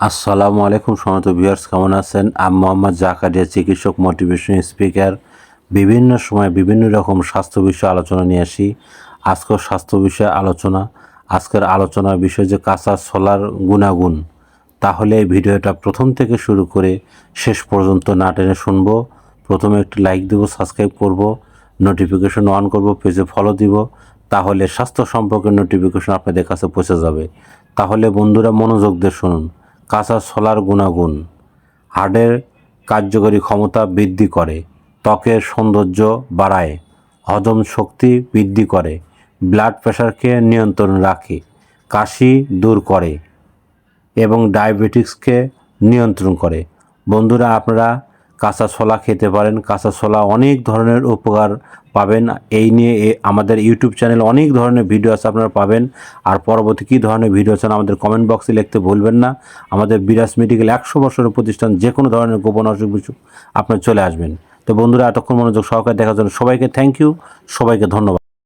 আসসালামু আলাইকুম সম্মানিত ভিউয়ার্স, কেমন আছেন? আমি মোহাম্মদ জাকারিয়া, চিকিৎসক, মোটিভেশন স্পিকার। বিভিন্ন সময় বিভিন্ন রকম স্বাস্থ্য বিষয়ে আলোচনা নিয়ে আসি। আজকের স্বাস্থ্য বিষয়ে আলোচনা, আজকের আলোচনার বিষয় যে কাঁচা ছোলার গুণাগুণ। তাহলে এই ভিডিওটা প্রথম থেকে শুরু করে শেষ পর্যন্ত না টেনে শুনবো। প্রথমে একটি লাইক দেব, সাবস্ক্রাইব করব, নোটিফিকেশন অন করব, পেজে ফলো দিব। তাহলে স্বাস্থ্য সম্পর্কে নোটিফিকেশন আপনাদের কাছে পৌঁছে যাবে। তাহলে বন্ধুরা মনোযোগ দিয়ে শুনুন। কাঁচা ছোলার গুণাগুণ: হাড়ের কার্যকরী ক্ষমতা বৃদ্ধি করে, ত্বকের সৌন্দর্য বাড়ায়, হজম শক্তি বৃদ্ধি করে, ব্লাড প্রেশারকে নিয়ন্ত্রণ রাখে, কাশি দূর করে এবং ডায়াবেটিক্সকে নিয়ন্ত্রণ করে। বন্ধুরা, আপনারা কাঁচা ছোলা খেতে পারেন। কাঁচা ছোলা অনেক ধরনের উপকার পাবেন। এই নিয়ে আমাদের ইউটিউব চ্যানেলে অনেক ধরনের ভিডিও আছে, আপনারা পাবেন। আর পরবর্তী কী ধরনের ভিডিও চান আমাদের কমেন্ট বক্সে লিখতে ভুলবেন না। আমাদের বিরাজ মেডিকেল 100 বছরের প্রতিষ্ঠান, যে কোনো ধরনের গোপন অসুখ বিসুখ আপনার চলে আসবেন। তো বন্ধুরা, এতক্ষণ মনোযোগ সহকারে দেখার জন্য সবাইকে থ্যাংক ইউ, সবাইকে ধন্যবাদ।